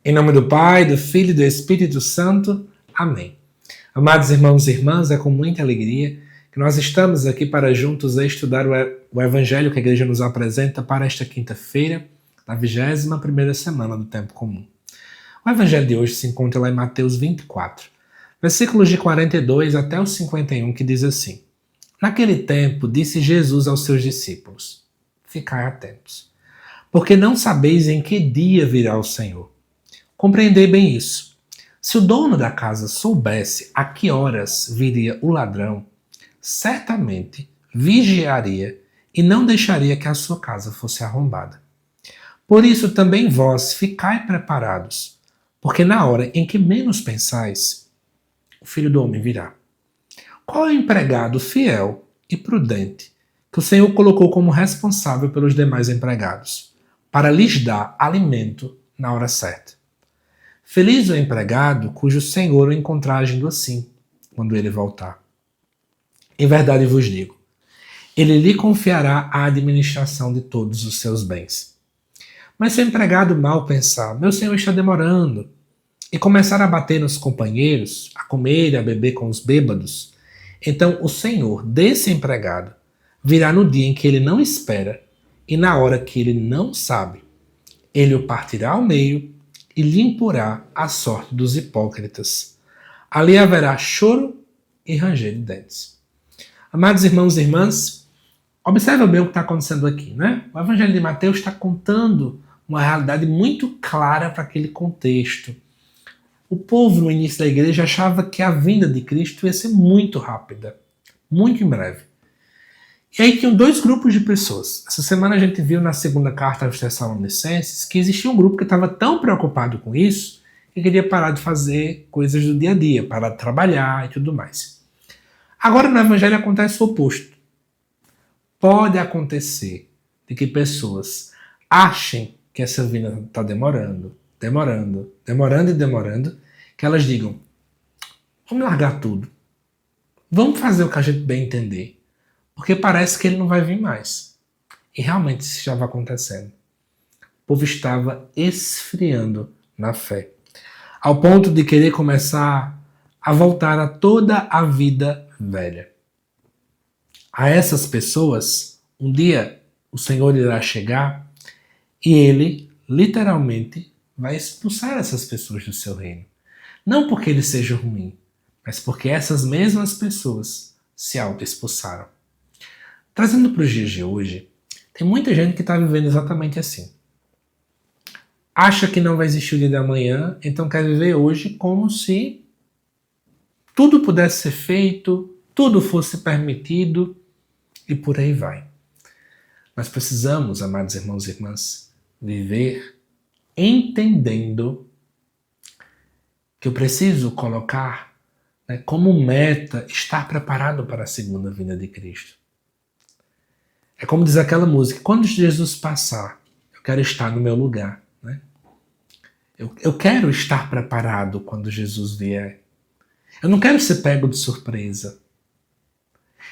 Em nome do Pai, do Filho e do Espírito Santo. Amém. Amados irmãos e irmãs, é com muita alegria que nós estamos aqui para juntos estudar o Evangelho que a Igreja nos apresenta para esta quinta-feira, na 21ª semana do Tempo Comum. O Evangelho de hoje se encontra lá em Mateus 24, versículos de 42 até o 51, que diz assim: Naquele tempo, disse Jesus aos seus discípulos: Ficai atentos, porque não sabeis em que dia virá o Senhor. Compreendei bem isso. Se o dono da casa soubesse a que horas viria o ladrão, certamente vigiaria e não deixaria que a sua casa fosse arrombada. Por isso também vós ficai preparados, porque na hora em que menos pensais, o Filho do Homem virá. Qual é o empregado fiel e prudente que o Senhor colocou como responsável pelos demais empregados, para lhes dar alimento na hora certa? Feliz o empregado cujo senhor o encontrar agindo assim, quando ele voltar. Em verdade vos digo, ele lhe confiará a administração de todos os seus bens. Mas se o empregado mal pensar, meu senhor está demorando, e começar a bater nos companheiros, a comer e a beber com os bêbados, então o senhor desse empregado virá no dia em que ele não espera e na hora que ele não sabe. Ele o partirá ao meio e lhe imporá a sorte dos hipócritas. Ali haverá choro e ranger de dentes. Amados irmãos e irmãs, observa bem o que está acontecendo aqui, né? O Evangelho de Mateus está contando uma realidade muito clara para aquele contexto. O povo no início da igreja achava que a vinda de Cristo ia ser muito rápida, muito em breve. E aí tinham dois grupos de pessoas. Essa semana a gente viu na segunda carta aos Tessalonicenses que existia um grupo que estava tão preocupado com isso que queria parar de fazer coisas do dia a dia, parar de trabalhar e tudo mais. Agora no Evangelho acontece o oposto. Pode acontecer de que pessoas achem que essa vinda está demorando, que elas digam: vamos largar tudo, vamos fazer o que a gente bem entender, porque parece que ele não vai vir mais. E realmente isso estava acontecendo. O povo estava esfriando na fé, ao ponto de querer começar a voltar a toda a vida velha. A essas pessoas, um dia o Senhor irá chegar e ele, literalmente, vai expulsar essas pessoas do seu reino. Não porque ele seja ruim, mas porque essas mesmas pessoas se auto-expulsaram. Trazendo para os dias de hoje, tem muita gente que está vivendo exatamente assim. Acha que não vai existir o dia da manhã, então quer viver hoje como se tudo pudesse ser feito, tudo fosse permitido e por aí vai. Nós precisamos, amados irmãos e irmãs, viver entendendo que eu preciso colocar como meta estar preparado para a segunda vinda de Cristo. É como diz aquela música: quando Jesus passar, eu quero estar no meu lugar. Né? Eu quero estar preparado quando Jesus vier. Eu não quero ser pego de surpresa.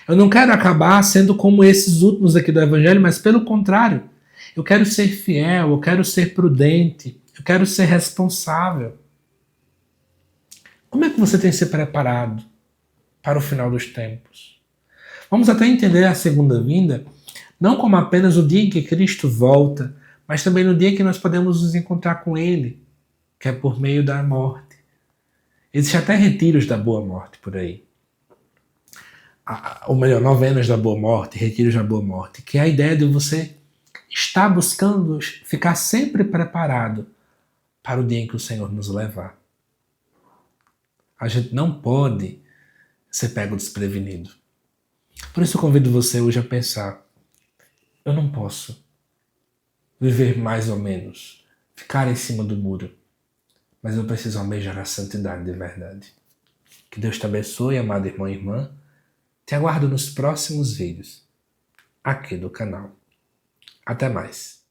Eu não quero acabar sendo como esses últimos aqui do Evangelho, mas pelo contrário. Eu quero ser fiel, eu quero ser prudente, eu quero ser responsável. Como é que você tem se preparado para o final dos tempos? Vamos até entender a segunda vinda não como apenas o dia em que Cristo volta, mas também no dia que nós podemos nos encontrar com Ele, que é por meio da morte. Existem até retiros da boa morte por aí. Ou melhor, novenas da boa morte, retiros da boa morte, que é a ideia de você estar buscando ficar sempre preparado para o dia em que o Senhor nos levar. A gente não pode ser pego desprevenido. Por isso eu convido você hoje a pensar: eu não posso viver mais ou menos, ficar em cima do muro, mas eu preciso almejar a santidade de verdade. Que Deus te abençoe, amado irmão e irmã. Te aguardo nos próximos vídeos aqui do canal. Até mais.